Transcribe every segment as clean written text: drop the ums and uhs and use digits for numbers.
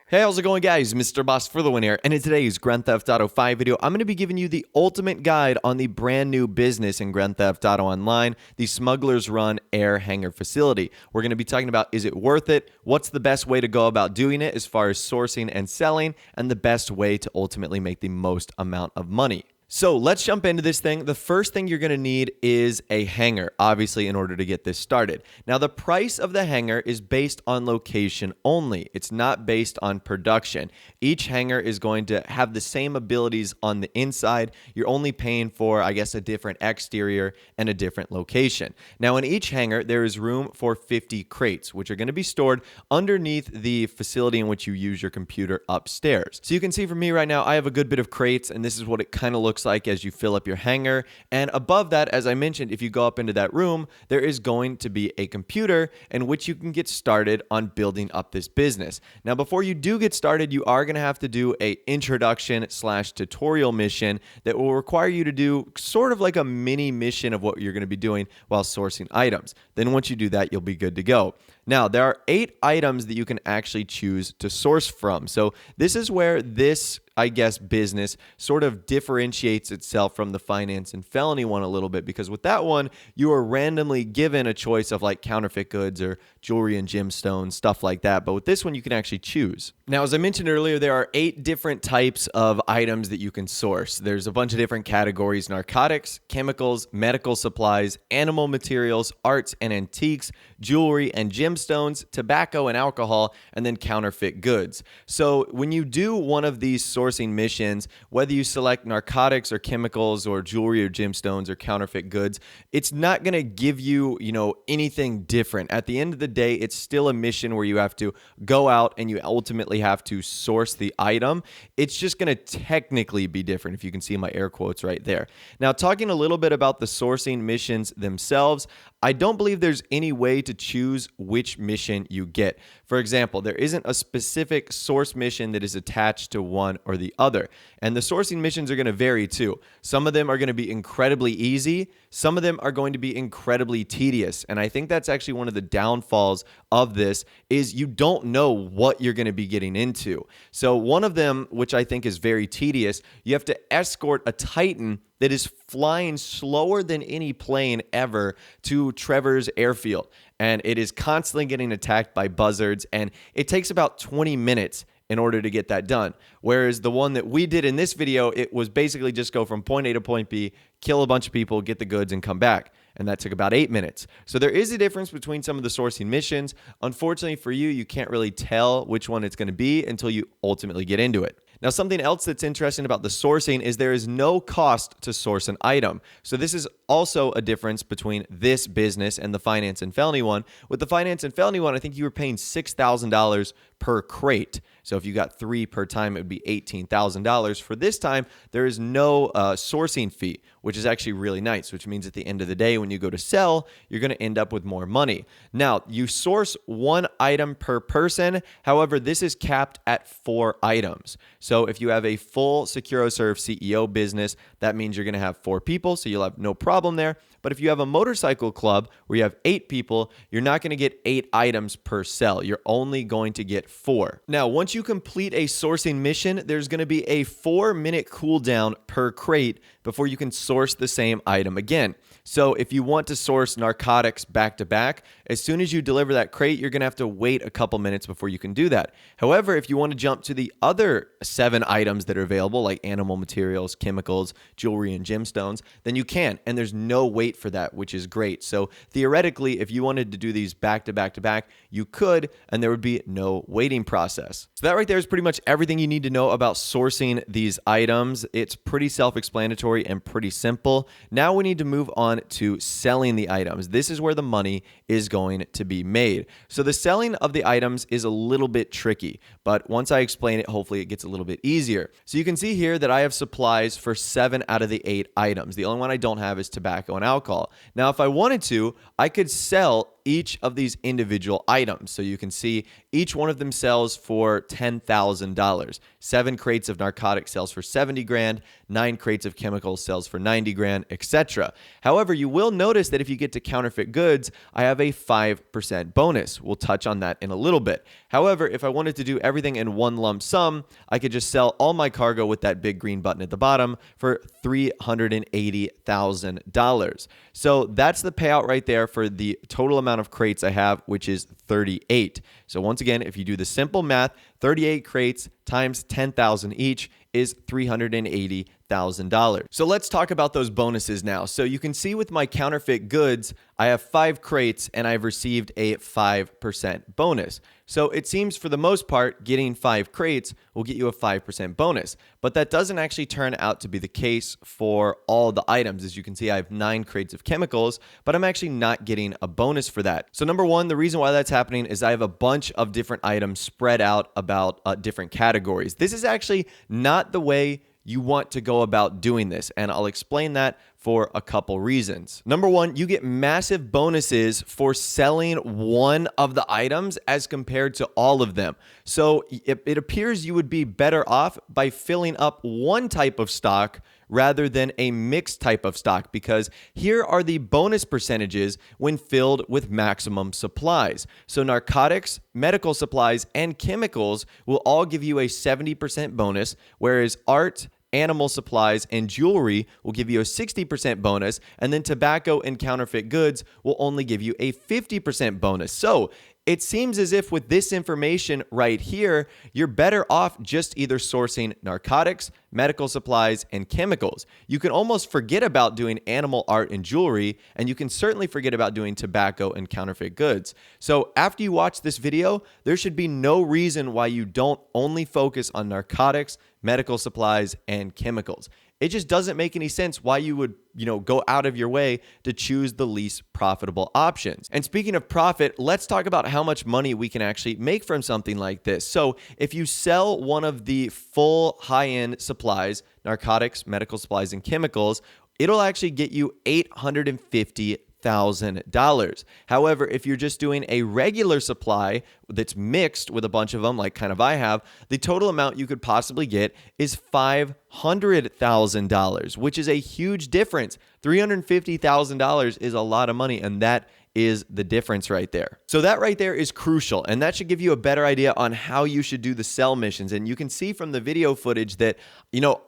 Hey, how's it going, guys? Mr. Boss for the win here, and in today's Grand Theft Auto 5 video, I'm going to be giving you the ultimate guide on the brand new business in Grand Theft Auto Online, the Smuggler's Run Air Hangar Facility. We're going to be talking about, is it worth it? What's the best way to go about doing it as far as sourcing and selling, and the best way to ultimately make the most amount of money. So let's jump into this thing. The first thing you're going to need is a hangar, obviously, in order to get this started. Now, the price of the hangar is based on location only. It's not based on production. Each hangar is going to have the same abilities on the inside. You're only paying for, I guess, a different exterior and a different location. Now, in each hangar, there is room for 50 crates, which are going to be stored underneath the facility in which you use your computer upstairs. So you can see from me right now, I have a good bit of crates, and this is what it kind of looks like as you fill up your hangar. And above that, as I mentioned, if you go up into that room, there is going to be a computer in which you can get started on building up this business. Now, before you do get started, you are going to have to do a introduction/tutorial mission that will require you to do sort of like a mini mission of what you're going to be doing while sourcing items. Then once you do that, you'll be good to go. Now, there are 8 items that you can actually choose to source from. So this is where this, I guess, business sort of differentiates itself from the finance and felony one a little bit, because with that one, you are randomly given a choice of like counterfeit goods or jewelry and gemstones, stuff like that. But with this one, you can actually choose. Now, as I mentioned earlier, there are 8 different types of items that you can source. There's a bunch of different categories: narcotics, chemicals, medical supplies, animal materials, arts and antiques, jewelry and gemstones, tobacco and alcohol, and then counterfeit goods. So when you do one of these sourcing missions, whether you select narcotics or chemicals or jewelry or gemstones or counterfeit goods, it's not going to give you, anything different. At the end of the day, it's still a mission where you have to go out and you ultimately have to source the item. It's just going to technically be different, if you can see my air quotes right there. Now, talking a little bit about the sourcing missions themselves, I don't believe there's any way to choose which mission you get. For example, there isn't a specific source mission that is attached to one or the other. And the sourcing missions are going to vary too. Some of them are going to be incredibly easy. Some of them are going to be incredibly tedious. And I think that's actually one of the downfalls of this, is you don't know what you're going to be getting into. So one of them, which I think is very tedious, you have to escort a Titan that is flying slower than any plane ever to Trevor's airfield. And it is constantly getting attacked by buzzards, and it takes about 20 minutes in order to get that done. Whereas the one that we did in this video, it was basically just go from point A to point B, kill a bunch of people, get the goods, and come back. And that took about 8 minutes. So there is a difference between some of the sourcing missions. Unfortunately for you, you can't really tell which one it's going to be until you ultimately get into it. Now, something else that's interesting about the sourcing is there is no cost to source an item. So this is also a difference between this business and the finance and felony one. With the finance and felony one, I think you were paying $6,000 per crate. So if you got 3 per time, it would be $18,000. For this time, there is no sourcing fee, which is actually really nice, which means at the end of the day, when you go to sell, you're going to end up with more money. Now, you source 1 item per person. However, this is capped at 4 items. So if you have a full SecuroServe CEO business, that means you're going to have 4 people, so you'll have no problem there. But if you have a motorcycle club where you have 8 people, you're not going to get 8 items per sell. You're only going to get 4. Now, once you complete a sourcing mission, there's going to be a 4-minute cooldown per crate before you can source the same item again. So if you want to source narcotics back to back, as soon as you deliver that crate, you're going to have to wait a couple minutes before you can do that. However, if you want to jump to the other 7 items that are available, like animal materials, chemicals, jewelry, and gemstones, then you can. And there's no wait for that, which is great. So theoretically, if you wanted to do these back to back to back, you could, and there would be no waiting process. So that right there is pretty much everything you need to know about sourcing these items. It's pretty self-explanatory and pretty simple. Now we need to move on to selling the items. This is where the money is going to be made. So the selling of the items is a little bit tricky, but once I explain it, hopefully it gets a little bit easier. So you can see here that I have supplies for 7 out of the 8 items. The only one I don't have is tobacco and alcohol. Now, if I wanted to, I could sell each of these individual items. So you can see each one of them sells for $10,000. 7 crates of narcotics sells for 70 grand, 9 crates of chemicals sells for 90 grand, etc. However, you will notice that if you get to counterfeit goods, I have a 5% bonus. We'll touch on that in a little bit. However, if I wanted to do everything in one lump sum, I could just sell all my cargo with that big green button at the bottom for $380,000. So that's the payout right there for the total amount of crates I have, which is 38. So once again, if you do the simple math, 38 crates times 10,000 each is $380,000. So let's talk about those bonuses now. So you can see with my counterfeit goods, I have 5 crates and I've received a 5% bonus. So it seems for the most part, getting 5 crates will get you a 5% bonus. But that doesn't actually turn out to be the case for all the items. As you can see, I have 9 crates of chemicals, but I'm actually not getting a bonus for that. So number one, the reason why that's happening is I have a bunch of different items spread out about different categories. This is actually not the way you want to go about doing this, and I'll explain that for a couple reasons. Number one, you get massive bonuses for selling one of the items as compared to all of them. So it appears you would be better off by filling up one type of stock rather than a mixed type of stock, because here are the bonus percentages when filled with maximum supplies. So narcotics, medical supplies, and chemicals will all give you a 70% bonus, whereas art, animal supplies, and jewelry will give you a 60% bonus, and then tobacco and counterfeit goods will only give you a 50% bonus. So it seems as if with this information right here, you're better off just either sourcing narcotics, medical supplies, and chemicals. You can almost forget about doing animal art and jewelry, and you can certainly forget about doing tobacco and counterfeit goods. So after you watch this video, there should be no reason why you don't only focus on narcotics, medical supplies, and chemicals. It just doesn't make any sense why you would, go out of your way to choose the least profitable options. And speaking of profit, let's talk about how much money we can actually make from something like this. So if you sell one of the full high-end supplies, narcotics, medical supplies, and chemicals, it'll actually get you $850,000. However, if you're just doing a regular supply that's mixed with a bunch of them, like kind of I have, the total amount you could possibly get is $500,000, which is a huge difference. $350,000 is a lot of money, and that is the difference right there. So that right there is crucial, and that should give you a better idea on how you should do the sell missions. And you can see from the video footage that,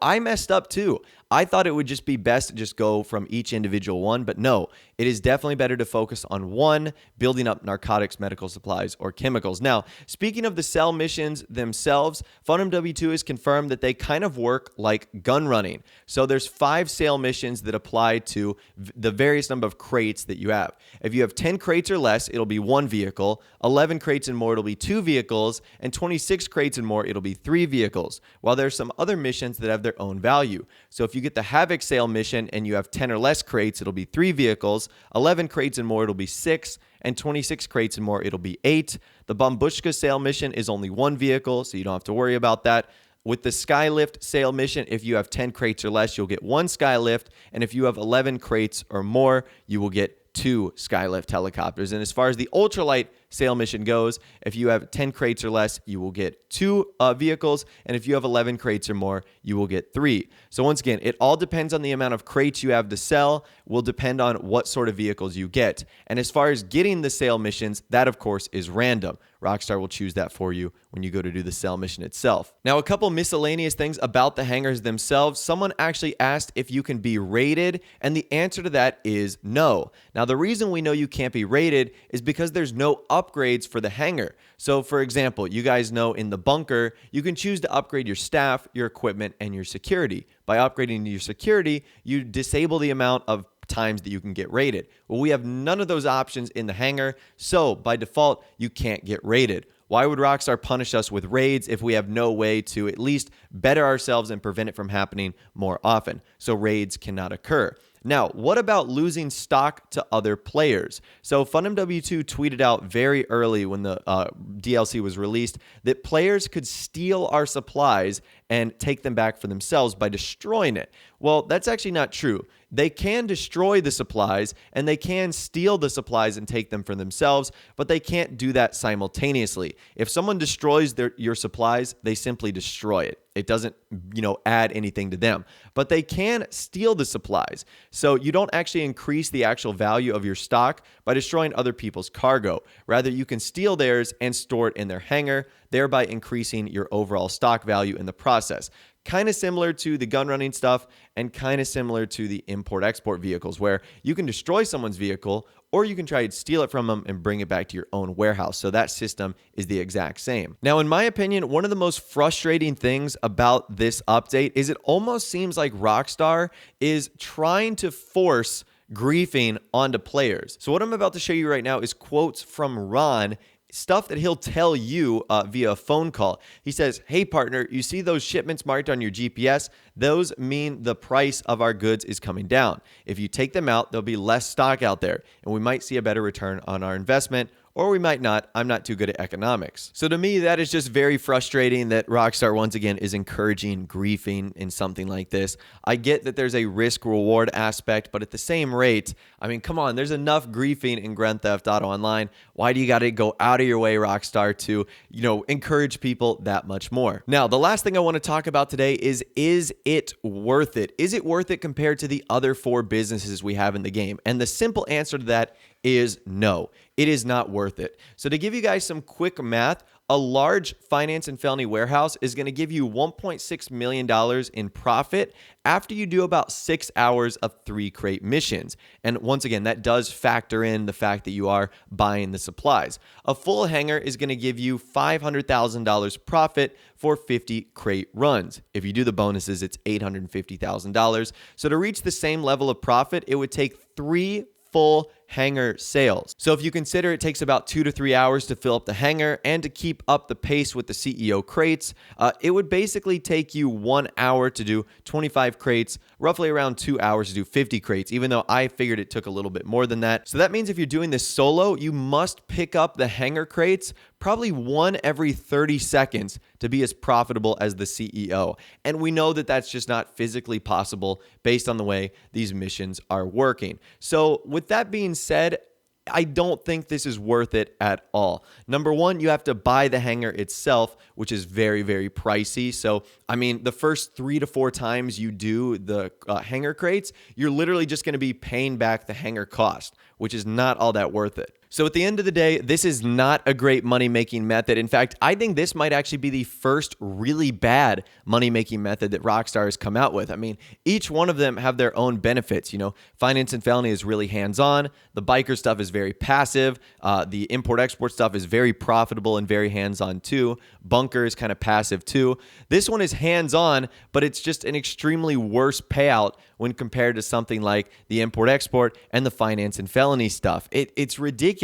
I messed up too. I thought it would just be best to just go from each individual one, but no, it is definitely better to focus on one, building up narcotics, medical supplies, or chemicals. Now, speaking of the sell missions themselves, FunMW2 has confirmed that they kind of work like gun running. So there's 5 sale missions that apply to the various number of crates that you have. If you have 10 crates or less, it'll be 1 vehicle, 11 crates and more, it'll be 2 vehicles, and 26 crates and more, it'll be 3 vehicles, while there's some other missions that have their own value. So if you get the Havoc sale mission and you have 10 or less crates, it'll be 3 vehicles, 11 crates and more, it'll be 6, and 26 crates and more, it'll be 8. The Bambushka sale mission is only 1 vehicle, so you don't have to worry about that. With the Skylift sale mission, if you have 10 crates or less, you'll get 1 Skylift, and if you have 11 crates or more, you will get 2 Skylift helicopters. And as far as the ultralight sale mission goes, if you have 10 crates or less, you will get 2 vehicles, and if you have 11 crates or more, you will get 3. So once again, it all depends on the amount of crates you have to sell, will depend on what sort of vehicles you get. And as far as getting the sale missions, that of course is random. Rockstar will choose that for you when you go to do the sell mission itself. Now, a couple miscellaneous things about the hangars themselves. Someone actually asked if you can be rated, and the answer to that is no. Now, the reason we know you can't be rated is because there's no upgrades for the hangar. So for example, you guys know in the bunker, you can choose to upgrade your staff, your equipment, and your security. By upgrading your security, you disable the amount of times that you can get rated. Well, we have none of those options in the hangar, so by default, you can't get rated. Why would Rockstar punish us with raids if we have no way to at least better ourselves and prevent it from happening more often? So raids cannot occur. Now, what about losing stock to other players? So FunMW2 tweeted out very early when the DLC was released that players could steal our supplies and take them back for themselves by destroying it. Well, that's actually not true. They can destroy the supplies and they can steal the supplies and take them for themselves, but they can't do that simultaneously. If someone destroys your supplies, they simply destroy it. It doesn't, add anything to them, but they can steal the supplies. So you don't actually increase the actual value of your stock by destroying other people's cargo. Rather, you can steal theirs and store it in their hangar, thereby increasing your overall stock value in the process. Kind of similar to the gun running stuff and kind of similar to the import-export vehicles, where you can destroy someone's vehicle or you can try to steal it from them and bring it back to your own warehouse. So that system is the exact same. Now, in my opinion, one of the most frustrating things about this update is it almost seems like Rockstar is trying to force griefing onto players. So what I'm about to show you right now is quotes from Ron, stuff that he'll tell you via a phone call. He says, "Hey partner, you see those shipments marked on your GPS? Those mean the price of our goods is coming down. If you take them out, there'll be less stock out there, and we might see a better return on our investment, or we might not. I'm not too good at economics." So to me, that is just very frustrating that Rockstar once again is encouraging griefing in something like this. I get that there's a risk reward aspect, but at the same rate, I mean, come on, there's enough griefing in Grand Theft Auto Online. Why do you got to go out of your way, Rockstar, to, encourage people that much more? Now, the last thing I want to talk about today is it worth it? Is it worth it compared to the other 4 businesses we have in the game? And the simple answer to that is no, it is not worth it. So to give you guys some quick math, a large finance and felony warehouse is going to give you $1.6 million in profit after you do about 6 hours of 3 crate missions. And once again, that does factor in the fact that you are buying the supplies. A full hangar is going to give you $500,000 profit for 50 crate runs. If you do the bonuses, it's $850,000. So to reach the same level of profit, it would take 3 full hangar sales. So if you consider it takes about 2 to 3 hours to fill up the hangar and to keep up the pace with the CEO crates, it would basically take you 1 hour to do 25 crates, roughly around 2 hours to do 50 crates, even though I figured it took a little bit more than that. So that means if you're doing this solo, you must pick up the hangar crates probably 1 every 30 seconds to be as profitable as the CEO. And we know that that's just not physically possible based on the way these missions are working. So with that being said, I don't think this is worth it at all. Number one, you have to buy the hangar itself, which is very, very pricey. So, I mean, the first 3 to 4 times you do the hangar crates, you're literally just going to be paying back the hangar cost, which is not all that worth it. So at the end of the day, this is not a great money-making method. In fact, I think this might actually be the first really bad money-making method that Rockstar has come out with. I mean, each one of them have their own benefits. Finance and felony is really hands-on. The biker stuff is very passive. The import-export stuff is very profitable and very hands-on too. Bunker is kind of passive too. This one is hands-on, but it's just an extremely worse payout when compared to something like the import-export and the finance and felony stuff. It's ridiculous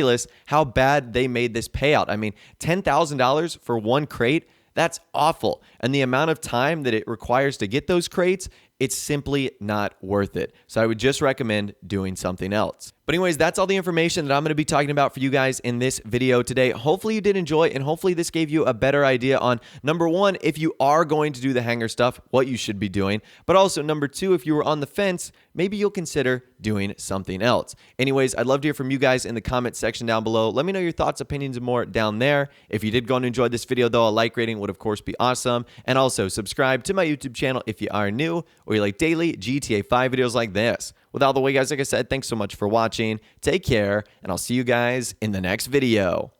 how bad they made this payout. I mean, $10,000 for 1 crate, that's awful. And the amount of time that it requires to get those crates, it's simply not worth it. So I would just recommend doing something else. But anyways, that's all the information that I'm going to be talking about for you guys in this video today. Hopefully you did enjoy, and hopefully this gave you a better idea on, number one, if you are going to do the hangar stuff, what you should be doing. But also, number two, if you were on the fence, maybe you'll consider doing something else. Anyways, I'd love to hear from you guys in the comment section down below. Let me know your thoughts, opinions, and more down there. If you did go and enjoy this video, though, a like rating would, of course, be awesome. And also, subscribe to my YouTube channel if you are new or you like daily GTA 5 videos like this. With all the way, guys, like I said, thanks so much for watching. Take care, and I'll see you guys in the next video.